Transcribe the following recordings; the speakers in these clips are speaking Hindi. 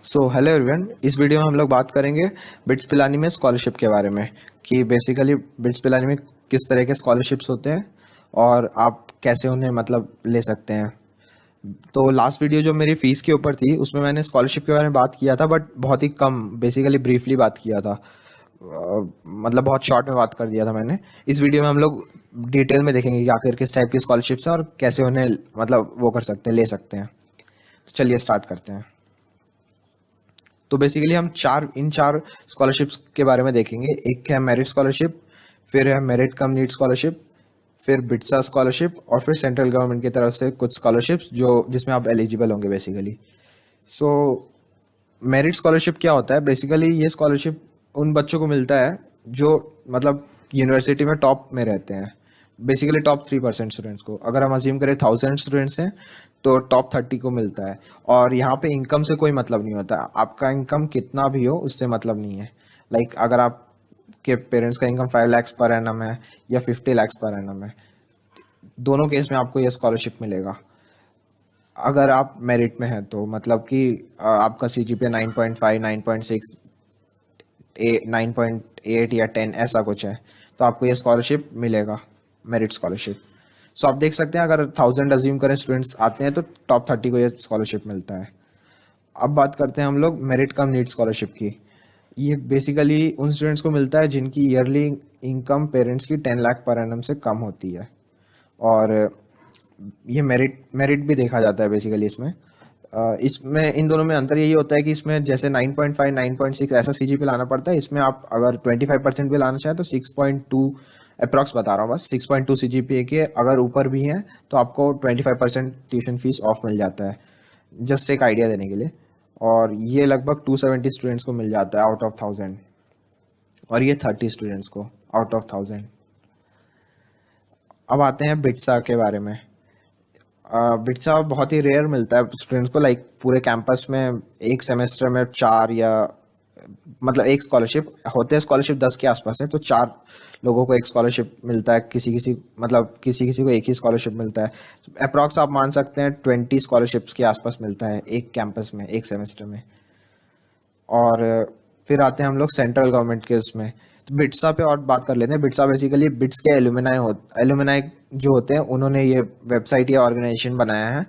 सो हेलो एवरीवन, इस वीडियो में हम लोग बात करेंगे बिट्स पिलानी में स्कॉलरशिप के बारे में कि बेसिकली बिट्स पिलानी में किस तरह के स्कॉलरशिप्स होते हैं और आप कैसे उन्हें मतलब ले सकते हैं। तो लास्ट वीडियो जो मेरी फ़ीस के ऊपर थी उसमें मैंने स्कॉलरशिप के बारे में बात किया था, बट बहुत ही कम, बेसिकली ब्रीफली बात किया था। मतलब बहुत शॉर्ट में बात कर दिया था मैंने। इस वीडियो में हम लोग डिटेल में देखेंगे कि आखिर किस टाइप की स्कॉलरशिप्स हैं और कैसे उन्हें मतलब वो कर सकते हैं, ले सकते हैं। तो चलिए स्टार्ट करते हैं। तो बेसिकली हम इन चार स्कॉलरशिप्स के बारे में देखेंगे। एक है मेरिट स्कॉलरशिप, फिर है मेरिट कम नीड स्कॉलरशिप, फिर बिट्सा स्कॉलरशिप और फिर सेंट्रल गवर्नमेंट की तरफ से कुछ स्कॉलरशिप्स जो जिसमें आप एलिजिबल होंगे बेसिकली। सो मेरिट स्कॉलरशिप क्या होता है? बेसिकली ये स्कॉलरशिप उन बच्चों को मिलता है जो मतलब यूनिवर्सिटी में टॉप में रहते हैं। बेसिकली टॉप 3% स्टूडेंट्स को, अगर हम अज्यूम करें 1000 स्टूडेंट्स हैं तो टॉप 30 को मिलता है। और यहाँ पे इनकम से कोई मतलब नहीं होता, आपका इनकम कितना भी हो उससे मतलब नहीं है। लाइक अगर आपके पेरेंट्स का इनकम 5 लाख पर एनम है या 50 लाख पर एनम है, दोनों केस में आपको ये स्कॉलरशिप मिलेगा। अगर आप मेरिट में हैं तो मतलब कि आपका CGPA 9.5, 9.6, 9.8 या 10 ऐसा कुछ है तो आपको ये स्कॉलरशिप मिलेगा, मेरिट स्कॉलरशिप। सो आप देख सकते हैं अगर 1000 अज्यूम करें स्टूडेंट्स आते हैं तो टॉप 30 को ये स्कॉलरशिप मिलता है। अब बात करते हैं हम लोग मेरिट कम नीड स्कॉलरशिप की। ये बेसिकली उन स्टूडेंट्स को मिलता है जिनकी ईयरली इनकम पेरेंट्स की 10 लाख पर एनम से कम होती है। और ये मेरिट मेरिट भी देखा जाता है बेसिकली इसमें। इसमें इन दोनों में अंतर यही होता है कि इसमें जैसे 9.5, 9.6 ऐसा CGPA लाना पड़ता है, इसमें आप अगर 25% भी लाना चाहें तो 6.2 अप्रॉक्स बता रहा हूँ, बस 6.2 CGPA के अगर ऊपर भी हैं तो आपको 25% ट्यूशन फीस ऑफ मिल जाता है, जस्ट एक आइडिया देने के लिए। और ये लगभग 270 स्टूडेंट्स को मिल जाता है आउट ऑफ 1000, और ये 30 स्टूडेंट्स को आउट ऑफ 1000। अब आते हैं बिट्सा के बारे में। बिट्सा बहुत ही रेयर मिलता है स्टूडेंट्स को, लाइक पूरे कैंपस में एक सेमेस्टर में 4 या मतलब एक स्कॉलरशिप होते हैं, स्कॉलरशिप 10 के आसपास है तो 4 लोगों को एक स्कॉलरशिप मिलता है। किसी किसी मतलब किसी किसी को एक ही स्कॉलरशिप मिलता है। अप्रॉक्स आप मान सकते हैं 20 स्कॉलरशिप्स के आसपास मिलता है एक कैंपस में एक सेमेस्टर में। और फिर आते हैं हम लोग सेंट्रल गवर्नमेंट के उसमें। तो बिट्सा पे और बात कर लेते हैं। बिट्सा बेसिकली बिट्स के एलुमनाई जो होते हैं उन्होंने ये वेबसाइट या ऑर्गेनाइजेशन बनाया है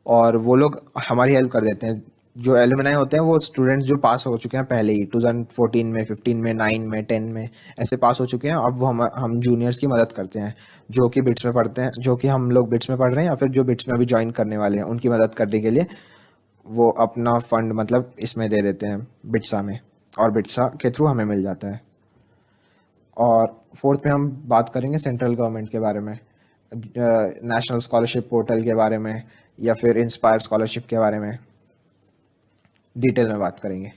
और वो लोग हमारी हेल्प कर देते हैं। जो एलुमनाई होते हैं वो स्टूडेंट्स जो पास हो चुके हैं पहले ही 2014 में, 15 में, 9 में, 10 में ऐसे पास हो चुके हैं। अब वो हम जूनियर्स की मदद करते हैं जो कि बिट्स में पढ़ते हैं, जो कि हम लोग बिट्स में पढ़ रहे हैं या फिर जो बिट्स में अभी ज्वाइन करने वाले हैं, उनकी मदद करने के लिए वो अपना फंड मतलब इसमें दे देते हैं बिट्सा में, और बिट्सा के थ्रू हमें मिल जाता है। और फोर्थ में हम बात करेंगे सेंट्रल गवर्नमेंट के बारे में, नेशनल स्कॉलरशिप पोर्टल के बारे में या फिर इंस्पायर स्कॉलरशिप के बारे में डिटेल में बात करेंगे।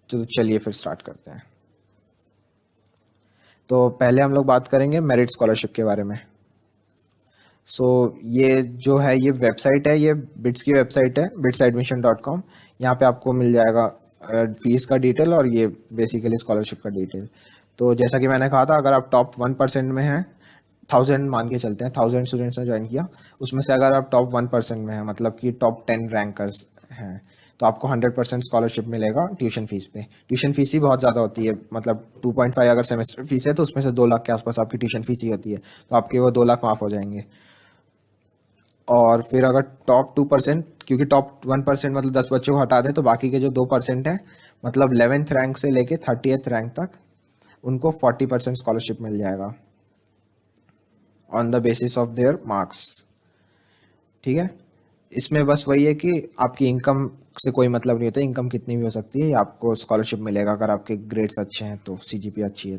तो चलिए फिर स्टार्ट करते हैं। तो पहले हम लोग बात करेंगे मेरिट स्कॉलरशिप के बारे में। सो ये जो है ये वेबसाइट है, ये बिट्स की वेबसाइट है, bitsadmission.com। यहाँ पे आपको मिल जाएगा फीस का डिटेल और ये बेसिकली स्कॉलरशिप का डिटेल। तो जैसा कि मैंने कहा था, अगर आप टॉप 1% में हैं, 1000 मान के चलते हैं, 1000 स्टूडेंट्स ने ज्वाइन किया, उसमें से अगर आप टॉप 1% में हैं मतलब कि टॉप 10 रैंकर्स हैं, तो आपको 100% स्कॉलरशिप मिलेगा ट्यूशन फीस पे। ट्यूशन फीस ही बहुत ज़्यादा होती है, मतलब 2.5 अगर सेमेस्टर फीस है तो उसमें से 2 लाख के आसपास आपकी ट्यूशन फीस ही होती है, तो आपके वो 2 लाख माफ़ हो जाएंगे। और फिर अगर टॉप 2%, क्योंकि टॉप 1% मतलब 10 बच्चों को हटा दें तो बाकी के जो 2% है मतलब 11th रैंक से लेके 30th रैंक तक उनको 40% स्कॉलरशिप मिल जाएगा on the basis of their marks. ठीक है, इसमें बस वही है कि आपकी इनकम से कोई मतलब नहीं होता, इनकम कितनी भी हो सकती है, आपको स्कॉलरशिप मिलेगा अगर आपके ग्रेड्स अच्छे हैं तो, CGPA अच्छी है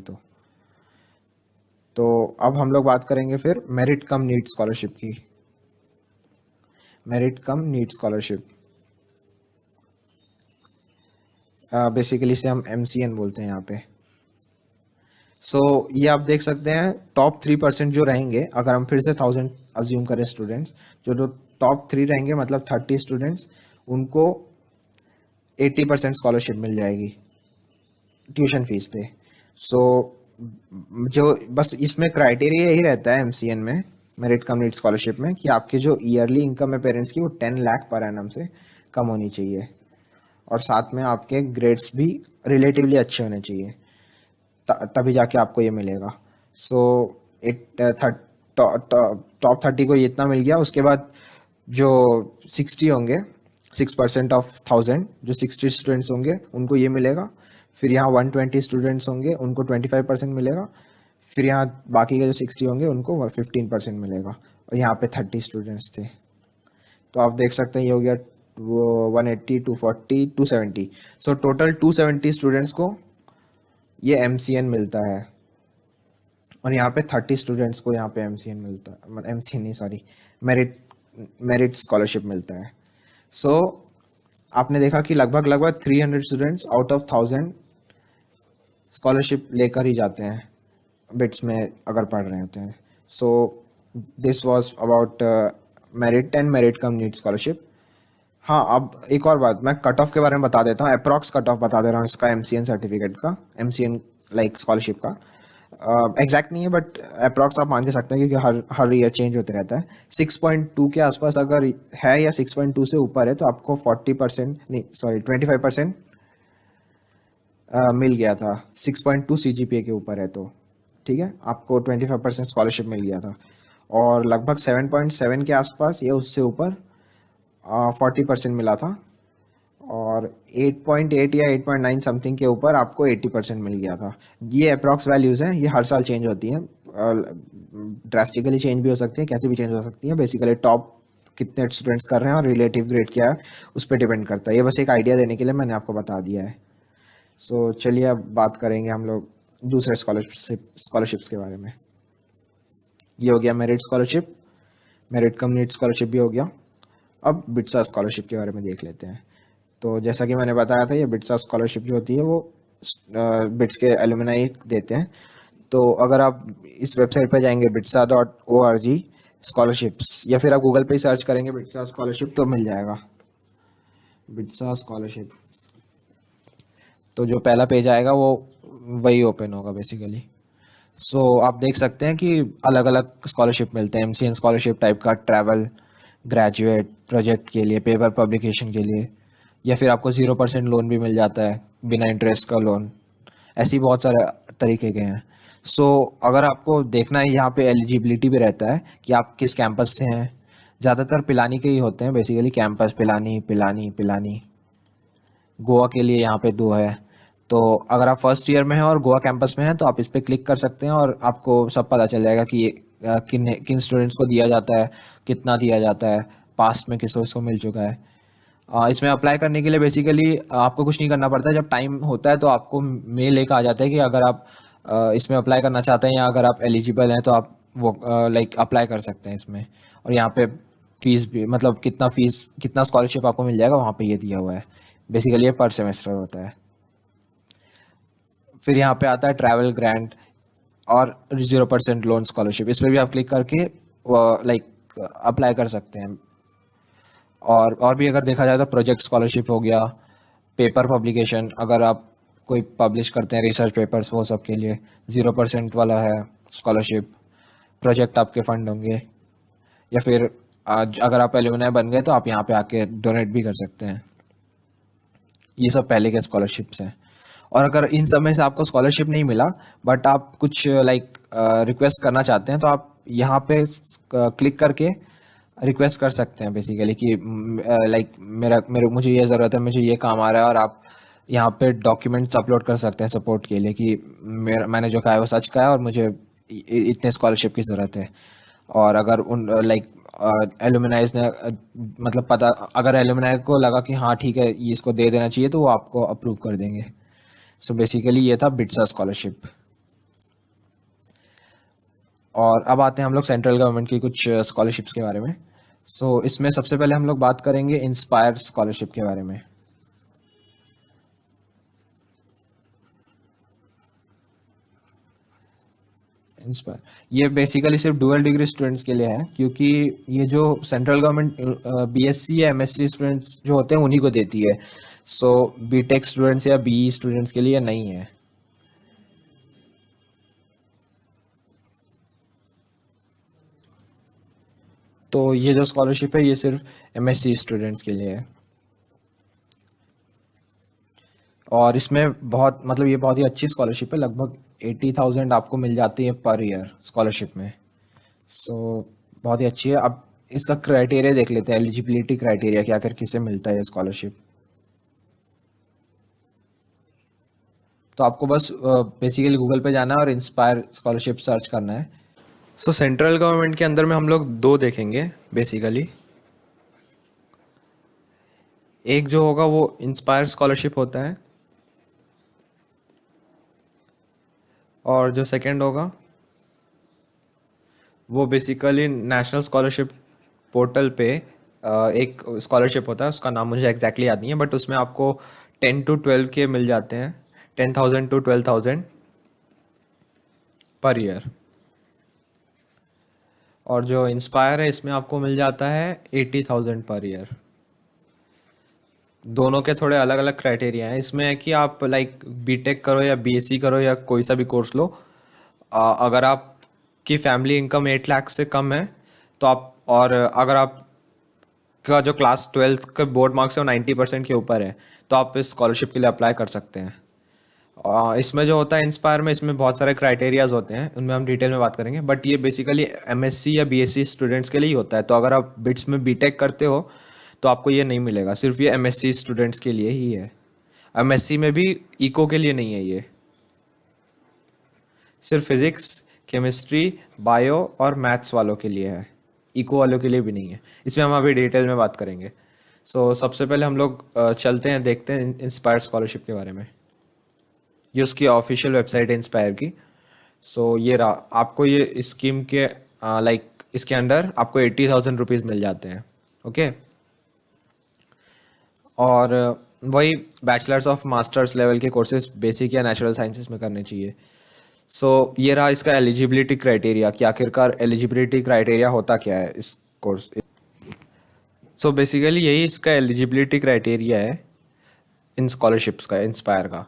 तो अब हम लोग बात करेंगे फिर मेरिट कम नीड स्कॉलरशिप की। मेरिट कम नीड स्कॉलरशिप बेसिकली इसे हम MCN बोलते हैं यहाँ पे। सो ये आप देख सकते हैं टॉप 3% जो रहेंगे, अगर हम फिर से 1000 अज्यूम करें स्टूडेंट्स, जो टॉप 3 रहेंगे मतलब 30 स्टूडेंट्स, उनको 80% स्कॉलरशिप मिल जाएगी ट्यूशन फीस पे। सो जो बस इसमें क्राइटेरिया यही रहता है MCN में, मेरिट कम नीड स्कॉलरशिप में, कि आपकी जो ईयरली इनकम है पेरेंट्स की वो 10 लाख पर एनम से कम होनी चाहिए। और साथ में आपके ग्रेड्स भी रिलेटिवली अच्छे होने चाहिए, तभी जाके आपको ये मिलेगा। सो इट टॉप 30 को ये इतना मिल गया। उसके बाद जो 60 होंगे, 6% ऑफ 1000, जो 60 स्टूडेंट्स होंगे उनको ये मिलेगा। फिर यहाँ 120 स्टूडेंट्स होंगे उनको 25% मिलेगा। फिर यहाँ बाकी के जो 60 होंगे उनको 15% मिलेगा। और यहाँ पे 30 स्टूडेंट्स थे, तो आप देख सकते हैं ये हो गया वो 180, 240, 270। सो टोटल 270 स्टूडेंट्स को ये MCN मिलता है। और यहाँ पे 30 स्टूडेंट्स को यहाँ पे MCN मिलता है, MCN नहीं सॉरी, मेरिट मेरिट स्कॉलरशिप मिलता है। सो आपने देखा कि लगभग लगभग 300 स्टूडेंट्स आउट ऑफ 1000 स्कॉलरशिप लेकर ही जाते हैं बिट्स में अगर पढ़ रहे होते हैं। So this was about merit and merit come need scholarship. हाँ, अब एक और बात, मैं कट ऑफ के बारे में बता देता हूँ, अप्रॉक्स कट ऑफ बता दे रहा हूँ इसका, MCN सर्टिफिकेट का, MCN लाइक स्कॉलरशिप का। एग्जैक्ट नहीं है बट अप्रॉक्स आप मान के सकते हैं, क्योंकि हर हर ईयर चेंज होते रहता है। 6.2 के आसपास अगर है या 6.2 से ऊपर है तो आपको 40% नहीं सॉरी 25% मिल गया था। 6.2 CGPA के ऊपर है तो ठीक है, आपको 25% स्कॉलरशिप मिल गया था। और लगभग 7.7 के आसपास या उससे ऊपर 40% मिला था। और 8.8 या 8.9 समथिंग के ऊपर आपको 80% मिल गया था। ये अप्रॉक्स वैल्यूज़ हैं, ये हर साल चेंज होती हैं, ड्रास्टिकली चेंज भी हो सकती हैं, कैसे भी चेंज हो सकती हैं। बेसिकली टॉप कितने स्टूडेंट्स कर रहे हैं और रिलेटिव ग्रेड क्या है उस पर डिपेंड करता है। ये बस एक आइडिया देने के लिए मैंने आपको बता दिया है। सो चलिए अब बात करेंगे हम लोग दूसरे स्कॉलरशिप्स के बारे में। ये हो गया मेरिट स्कॉलरशिप, मेरिट कम नीड स्कॉलरशिप भी हो गया। अब बिट्सा स्कॉलरशिप के बारे में देख लेते हैं। तो जैसा कि मैंने बताया था, ये बिट्सा स्कॉलरशिप जो होती है वो बिट्स के एलुमनाई देते हैं। तो अगर आप इस वेबसाइट पर जाएंगे bitsa.org स्कॉलरशिप्स, या फिर आप गूगल पे सर्च करेंगे बिट्सा स्कॉलरशिप तो मिल जाएगा, बिट्सा स्कॉलरशिप। तो जो पहला पेज आएगा वो वही ओपन होगा बेसिकली। सो आप देख सकते हैं कि अलग अलग स्कॉलरशिप मिलते हैं। MCN स्कॉलरशिप टाइप का, ट्रैवल, ग्रेजुएट, प्रोजेक्ट के लिए, पेपर पब्लिकेशन के लिए, या फिर आपको 0% लोन भी मिल जाता है, बिना इंटरेस्ट का लोन। ऐसी बहुत सारे तरीके के हैं। सो अगर आपको देखना है, यहाँ पे एलिजिबिलिटी भी रहता है कि आप किस कैंपस से हैं। ज़्यादातर पिलानी के ही होते हैं बेसिकली कैंपस, पिलानी पिलानी पिलानी। गोवा के लिए यहाँ पे 2 है। तो अगर आप फर्स्ट ईयर में हैं और गोवा कैंपस में हैं तो आप इस पर क्लिक कर सकते हैं और आपको सब पता चल जाएगा कि ये किन किन स्टूडेंट्स को दिया जाता है, कितना दिया जाता है, पास्ट में किस को मिल चुका है। इसमें अप्लाई करने के लिए बेसिकली आपको कुछ नहीं करना पड़ता। जब टाइम होता है तो आपको मेल एक आ जाता है कि अगर आप इसमें अप्लाई करना चाहते हैं या अगर आप एलिजिबल हैं तो आप वो लाइक अप्लाई कर सकते हैं इसमें। और यहाँ पे फीस भी, मतलब कितना स्कॉलरशिप आपको मिल जाएगा वहाँ पे ये दिया हुआ है। बेसिकली ये पर सेमेस्टर होता है। फिर यहाँ पे आता है ट्रैवल ग्रांट और 0% लोन स्कॉलरशिप। इस पर भी आप क्लिक करके लाइक अप्लाई कर सकते हैं। और भी अगर देखा जाए तो प्रोजेक्ट स्कॉलरशिप हो गया, पेपर पब्लिकेशन, अगर आप कोई पब्लिश करते हैं रिसर्च पेपर्स, वो सब के लिए 0% वाला है स्कॉलरशिप। प्रोजेक्ट आपके फंड होंगे, या फिर आज अगर आप एलुमनाई बन गए तो आप यहाँ पे आके डोनेट भी कर सकते हैं। ये सब पहले के स्कॉलरशिप्स हैं। और अगर इन सब में से आपको स्कॉलरशिप नहीं मिला बट आप कुछ लाइक रिक्वेस्ट करना चाहते हैं तो आप यहाँ पे क्लिक करके रिक्वेस्ट कर सकते हैं बेसिकली कि लाइक मेरा मेरे मुझे ये ज़रूरत है, मुझे ये काम आ रहा है। और आप यहाँ पे डॉक्यूमेंट्स अपलोड कर सकते हैं सपोर्ट के लिए कि मैंने जो कहा है वो सच का है और मुझे इतने स्कॉलरशिप की ज़रूरत है। और अगर उन लाइक एलुमनाइज ने मतलब पता, अगर एलुमनाई को लगा कि हाँ ठीक है ये इसको दे देना चाहिए तो वो आपको अप्रूव कर देंगे। सो बेसिकली ये था बिट्सा स्कॉलरशिप। और अब आते हैं हम लोग सेंट्रल गवर्नमेंट की कुछ स्कॉलरशिप्स के बारे में। सो इसमें सबसे पहले हम लोग बात करेंगे इंस्पायर स्कॉलरशिप के बारे में। इंस्पायर ये बेसिकली सिर्फ डुअल डिग्री स्टूडेंट्स के लिए है, क्योंकि ये जो सेंट्रल गवर्नमेंट BSc या MSc स्टूडेंट्स जो होते हैं उन्हीं को देती है। सो बीटेक स्टूडेंट्स या BE स्टूडेंट्स के लिए नहीं है। तो ये जो स्कॉलरशिप है ये सिर्फ MSc स्टूडेंट्स के लिए है। और इसमें बहुत मतलब ये बहुत ही अच्छी स्कॉलरशिप है, लगभग 80,000 आपको मिल जाती है पर ईयर स्कॉलरशिप में। सो बहुत ही अच्छी है। अब इसका क्राइटेरिया देख लेते हैं, एलिजिबिलिटी क्राइटेरिया कि आखिर किसे मिलता है ये स्कॉलरशिप। तो आपको बस बेसिकली गूगल पे जाना है और इंस्पायर स्कॉलरशिप सर्च करना है। सो सेंट्रल गवर्नमेंट के अंदर में हम लोग दो देखेंगे बेसिकली। एक जो होगा वो इंस्पायर स्कॉलरशिप होता है, और जो सेकंड होगा वो बेसिकली नेशनल स्कॉलरशिप पोर्टल पे एक स्कॉलरशिप होता है, उसका नाम मुझे एग्जैक्टली याद नहीं है, बट उसमें आपको 10 to 12 के मिल जाते हैं, 10,000 to 12,000 पर ईयर। और जो इंस्पायर है इसमें आपको मिल जाता है 80,000 पर ईयर। दोनों के थोड़े अलग अलग क्राइटेरिया हैं। इसमें है कि आप लाइक बीटेक करो या बीएससी करो या कोई सा भी कोर्स लो, अगर आपकी फैमिली इनकम 8 लाख से कम है तो आप, और अगर आप का जो क्लास 12th के बोर्ड मार्क्स है वो 90% के ऊपर है, तो आप इस स्कॉलरशिप के लिए अप्लाई कर सकते हैं। इसमें जो होता है इंस्पायर में, इसमें बहुत सारे क्राइटेरियाज होते हैं, उनमें हम डिटेल में बात करेंगे, बट ये बेसिकली एमएससी या बीएससी स्टूडेंट्स के लिए ही होता है। तो अगर आप बिट्स में बीटेक करते हो तो आपको ये नहीं मिलेगा, सिर्फ ये एमएससी स्टूडेंट्स के लिए ही है। एमएससी में भी इको के लिए नहीं है ये, सिर्फ फिजिक्स, केमिस्ट्री, बायो और मैथ्स वालों के लिए है, इको वालों के लिए भी नहीं है। इसमें हम अभी डिटेल में बात करेंगे। सबसे पहले हम लोग चलते हैं, देखते हैं इंस्पायर स्कॉलरशिप के बारे में। ये उसकी ऑफिशियल वेबसाइट है इंस्पायर की। ये रहा, आपको ये स्कीम के लाइक इसके अंडर आपको 80,000 रुपीज़ मिल जाते हैं। ओके। और वही बैचलर्स ऑफ मास्टर्स लेवल के कोर्सेज बेसिक या नेचुरल साइंसेस में करने चाहिए। ये रहा इसका एलिजिबिलिटी क्राइटेरिया कि आखिरकार एलिजिबिलिटी क्राइटेरिया होता क्या है इस कोर्स। बेसिकली यही इसका एलिजिबिलिटी क्राइटेरिया है इन स्कॉलरशिप्स का, इंस्पायर का।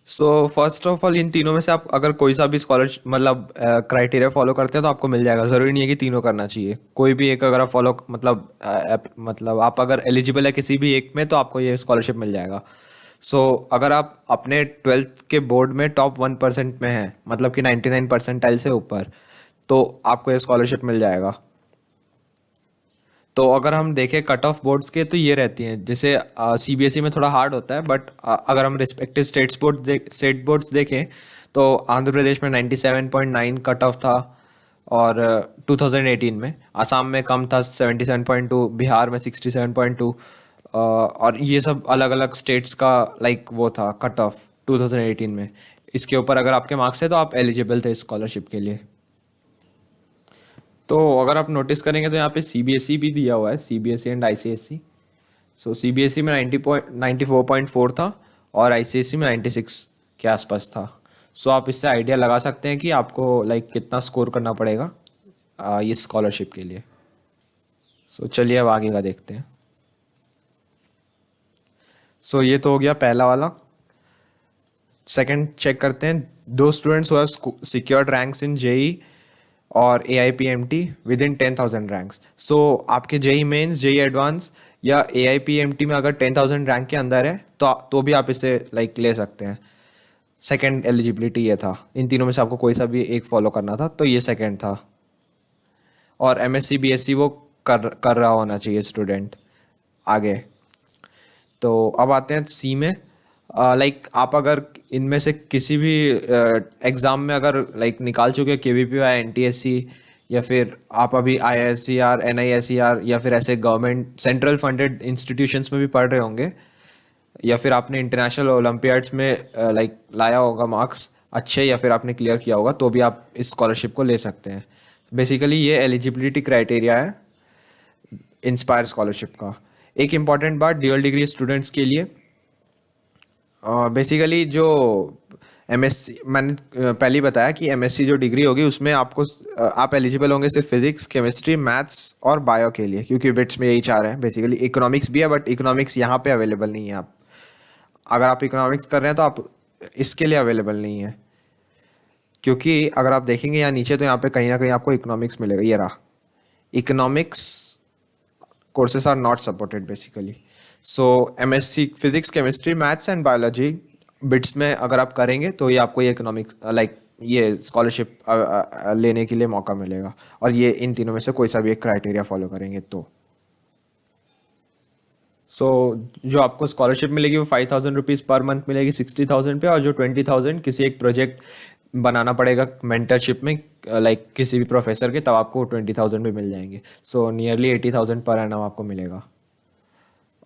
फर्स्ट ऑफ ऑल इन तीनों में से आप अगर कोई सा भी स्कॉलरशिप मतलब क्राइटेरिया फॉलो करते हैं तो आपको मिल जाएगा। ज़रूरी नहीं है कि तीनों करना चाहिए, कोई भी एक अगर आप फॉलो मतलब आप अगर एलिजिबल है किसी भी एक में तो आपको ये स्कॉलरशिप मिल जाएगा। अगर आप अपने 12th के बोर्ड में टॉप 1% में हैं, मतलब कि 99 परसेंटाइल से ऊपर, तो आपको ये स्कॉलरशिप मिल जाएगा। तो अगर हम देखें कट ऑफ बोर्ड्स के तो ये रहती हैं, जैसे सीबीएसई में थोड़ा हार्ड होता है, बट अगर हम रिस्पेक्टिव स्टेट बोर्ड्स देखें तो आंध्र प्रदेश में 97.9 कट ऑफ था, और 2018 में आसाम में कम था 77.2, बिहार में 67.2, और ये सब अलग अलग स्टेट्स का लाइक वो था कट ऑफ 2018 में। इसके ऊपर अगर आपके मार्क्स है तो आप एलिजिबल थे स्कॉलरशिप के लिए। तो अगर आप नोटिस करेंगे तो यहाँ पे सीबीएसई भी दिया हुआ है, सीबीएसई एंड आईसीएसई। सीबीएसई में 94.4 था और आईसीएसई में 96 के आसपास था। आप इससे आइडिया लगा सकते हैं कि आपको लाइक कितना स्कोर करना पड़ेगा इस स्कॉलरशिप के लिए। चलिए अब आगे का देखते हैं। ये तो हो गया पहला वाला। सेकंड चेक करते हैं, दो students who have secured ranks in JEE और AIPMT विद इन 10,000 रैंक्स। आपके जेई मेंस, जेई एडवांस या AIPMT में अगर 10,000 रैंक के अंदर है तो भी आप इसे लाइक ले सकते हैं। सेकंड एलिजिबिलिटी ये था, इन तीनों में से आपको कोई सा भी एक फॉलो करना था, तो ये सेकंड था। और MSc BSc वो कर रहा होना चाहिए स्टूडेंट आगे। तो अब आते हैं सी में। लाइक आप अगर इनमें से किसी भी एग्ज़ाम में अगर लाइक निकाल चुके हैं KVPY, NTSC, या फिर आप अभी IISER, NISER या फिर ऐसे गवर्नमेंट सेंट्रल फंडेड इंस्टीट्यूशंस में भी पढ़ रहे होंगे, या फिर आपने इंटरनेशनल ओलंपियाड्स में लाइक लाया होगा मार्क्स अच्छे, या फिर आपने क्लियर किया होगा, तो भी आप इस स्कॉलरशिप को ले सकते हैं। बेसिकली ये एलिजिबिलिटी क्राइटेरिया है इंस्पायर स्कॉलरशिप का। एक इम्पॉर्टेंट बात ड्यूअल डिग्री स्टूडेंट्स के लिए, बेसिकली जो MSc मैंने पहले ही बताया कि MSc जो डिग्री होगी उसमें आपको आप एलिजिबल होंगे सिर्फ फिजिक्स, केमिस्ट्री, मैथ्स और बायो के लिए, क्योंकि बिट्स में यही चार हैं। बेसिकली इकोनॉमिक्स भी है, बट इकोनॉमिक्स यहाँ पे अवेलेबल नहीं है। आप अगर आप इकोनॉमिक्स कर रहे हैं तो आप इसके लिए अवेलेबल नहीं है, क्योंकि अगर आप देखेंगे यहाँ नीचे तो यहाँ पे कहीं ना कहीं आपको इकोनॉमिक्स मिलेगा। ये रहा, economics courses are not supported basically. So MSc physics, chemistry, maths and biology BITS में अगर आप करेंगे तो ये आपको ये इकोनॉमिक्स लाइक ये स्कॉलरशिप लेने के लिए मौका मिलेगा, और ये इन तीनों में से कोई सा भी एक क्राइटेरिया फॉलो करेंगे तो। सो जो आपको स्कॉलरशिप मिलेगी वो 5,000 रुपीज़ पर मंथ मिलेगी 60,000 पे, और जो 20,000 किसी एक प्रोजेक्ट बनाना पड़ेगा मेंटरशिप में लाइक किसी भी प्रोफेसर के, तब आपको 20,000 भी मिल जाएंगे। सो नियरली 80,000 पर एनम आपको मिलेगा।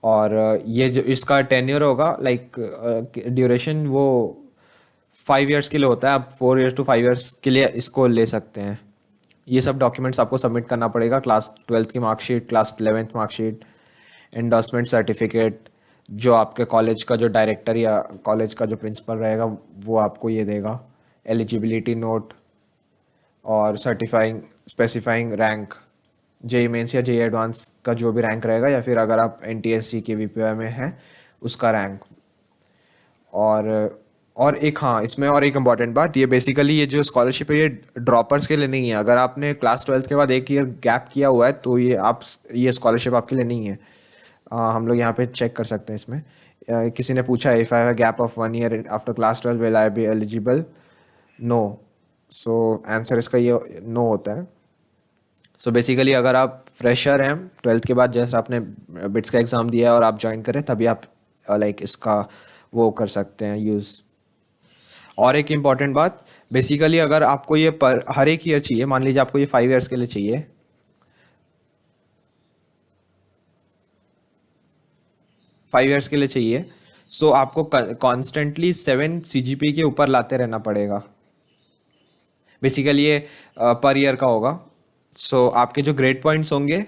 और ये जो इसका टेन्योर होगा लाइक ड्यूरेशन वो 5 इयर्स के लिए होता है। आप 4 इयर्स to 5 इयर्स के लिए इसको ले सकते हैं। ये सब डॉक्यूमेंट्स आपको सबमिट करना पड़ेगा, क्लास 12th की marksheet, class 11th marksheet, endorsement certificate, जो आपके कॉलेज का जो डायरेक्टर या कॉलेज का जो प्रिंसिपल रहेगा वो आपको ये देगा, एलिजिबिलिटी नोट, और certifying specifying rank, JEE Mains या जेई एडवांस का जो भी रैंक रहेगा, या फिर अगर आप एनटीएससी के वीपीआई में हैं उसका रैंक। और एक, हाँ, इसमें और एक इम्पॉर्टेंट बात, ये बेसिकली ये जो स्कॉलरशिप है ये ड्रॉपर्स के लिए नहीं है। अगर आपने क्लास 12th के बाद 1 ईयर गैप किया हुआ है तो ये स्कॉलरशिप आपके लिए नहीं है। हम लोग यहाँ पे चेक कर सकते हैं इसमें। किसी ने पूछा if I have a gap of 1 year after class 12 will I be eligible? No. So answer इसका ये नो होता है। सो बेसिकली अगर आप फ्रेशर हैं 12th के बाद, जैसे आपने बिट्स का एग्ज़ाम दिया है और आप ज्वाइन करें, तभी आप लाइक इसका वो कर सकते हैं यूज़। और एक इम्पॉर्टेंट बात, बेसिकली अगर आपको ये पर हर एक ईयर चाहिए, मान लीजिए आपको ये 5 इयर्स के लिए चाहिए, 5 इयर्स के लिए चाहिए, सो आपको कॉन्स्टेंटली 7 CGPA के ऊपर लाते रहना पड़ेगा। बेसिकली ये पर ईयर का होगा। सो आपके जो ग्रेड पॉइंट्स होंगे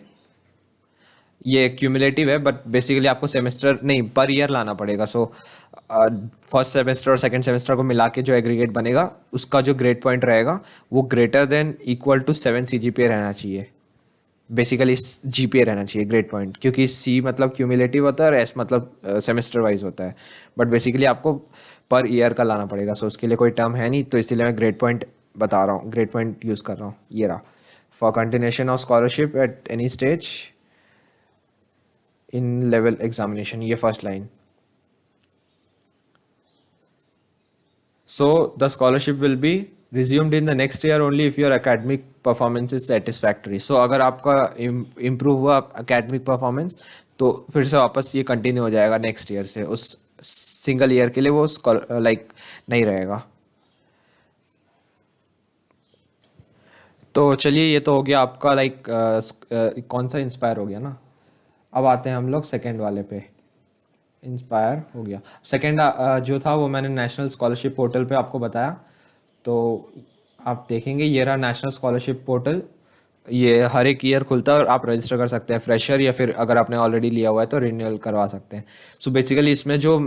ये क्यूमुलेटिव है, बट बेसिकली आपको सेमेस्टर नहीं पर ईयर लाना पड़ेगा। सो फर्स्ट सेमेस्टर और सेकंड सेमेस्टर को मिला के जो एग्रीगेट बनेगा उसका जो ग्रेड पॉइंट रहेगा वो greater than equal to 7 CGPA रहना चाहिए। बेसिकली जीपीए रहना चाहिए ग्रेड पॉइंट, क्योंकि सी मतलब क्यूमुलेटिव होता है और एस मतलब सेमेस्टर वाइज होता है, बट बेसिकली आपको पर ईयर का लाना पड़ेगा। सो उसके लिए कोई टर्म है नहीं, तो इसलिए मैं ग्रेड पॉइंट बता रहा हूँ, ग्रेड पॉइंट यूज़ कर रहा हूँ। ये रहा, for continuation of scholarship at any stage in level examination, ये first line. So the scholarship will be resumed in the next year only if your academic performance is satisfactory. So अगर आपका improve हुआ academic performance तो फिर से वापस ये continue हो जाएगा नेक्स्ट ईयर से, उस सिंगल ईयर के लिए वो लाइक नहीं रहेगा। तो चलिए, ये तो हो गया आपका लाइक कौन सा इंस्पायर हो गया ना। अब आते हैं हम लोग सेकेंड वाले पे। इंस्पायर हो गया सेकेंड, जो था वो मैंने नेशनल स्कॉलरशिप पोर्टल पे आपको बताया। तो आप देखेंगे ये रहा नेशनल स्कॉलरशिप पोर्टल। ये हर एक ईयर खुलता है और आप रजिस्टर कर सकते हैं फ्रेशर, या फिर अगर आपने ऑलरेडी लिया हुआ है तो रिन्यूअल करवा सकते हैं। सो बेसिकली इसमें जो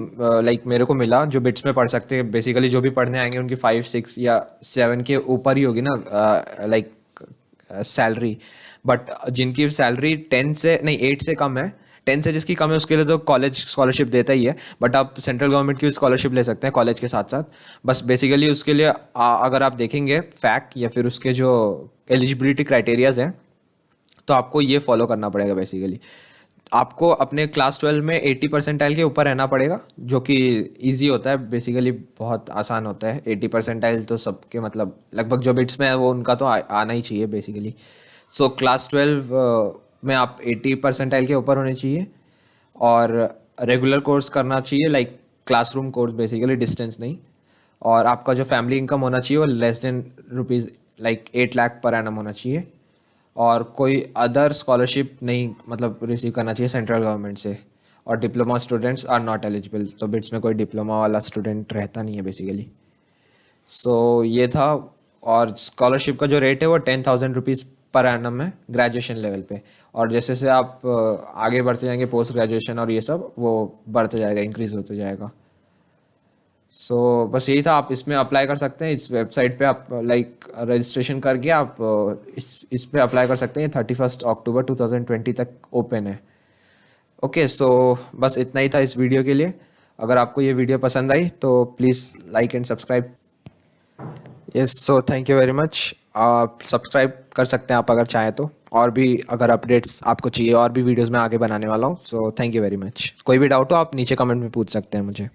लाइक मेरे को मिला, जो बिट्स में पढ़ सकते हैं, बेसिकली जो भी पढ़ने आएंगे उनकी 5, 6 या 7 के ऊपर ही होगी ना लाइक सैलरी। बट जिनकी सैलरी 10 से नहीं 8 से कम है, 10 से जिसकी कम है उसके लिए तो कॉलेज स्कॉलरशिप देता ही है, बट आप सेंट्रल गवर्नमेंट की स्कॉलरशिप ले सकते हैं कॉलेज के साथ साथ। बस बेसिकली उसके लिए अगर आप देखेंगे फैक्ट या फिर उसके जो एलिजिबिलिटी क्राइटेरियाज हैं, तो आपको ये फॉलो करना पड़ेगा। बेसिकली आपको अपने क्लास 12 में 80 परसेंटाइल के ऊपर रहना पड़ेगा, जो कि ईजी होता है, बेसिकली बहुत आसान होता है। 80 परसेंटाइल तो सबके मतलब लगभग जो बिट्स में है वो उनका तो आना ही चाहिए बेसिकली। सो क्लास 12 में आप 80 परसेंटाइल के ऊपर होने चाहिए, और रेगुलर कोर्स करना चाहिए like classroom course, basically distance नहीं। और आपका जो फैमिली इनकम होना चाहिए वो less than rupees like 8 lakh per annum होना चाहिए, और कोई अदर स्कॉलरशिप नहीं मतलब रिसीव करना चाहिए सेंट्रल गवर्नमेंट से। और diploma students are not eligible, तो बिट्स में कोई डिप्लोमा वाला स्टूडेंट रहता नहीं है बेसिकली। सो ये था। और स्कॉलरशिप का जो रेट है वो 10,000 रुपीज़ पर एनम है ग्रेजुएशन लेवल पे, और जैसे जैसे आप आगे बढ़ते जाएंगे पोस्ट ग्रेजुएशन और ये सब वो बढ़ते जाएगा, इंक्रीज होते जाएगा। सो बस यही था। आप इसमें अप्लाई कर सकते हैं, इस वेबसाइट पे आप लाइक रजिस्ट्रेशन करके आप इस पे अप्लाई कर सकते हैं। 31 अक्टूबर 2020 तक ओपन है। ओके, सो बस इतना ही था इस वीडियो के लिए। अगर आपको ये वीडियो पसंद आई तो please like and subscribe. Yes, so thank you very much. आप सब्सक्राइब कर सकते हैं आप अगर चाहें तो। और भी अगर अपडेट्स आपको चाहिए और भी वीडियोस मैं आगे बनाने वाला हूँ। So thank you very much. कोई भी डाउट हो आप नीचे कमेंट में पूछ सकते हैं मुझे।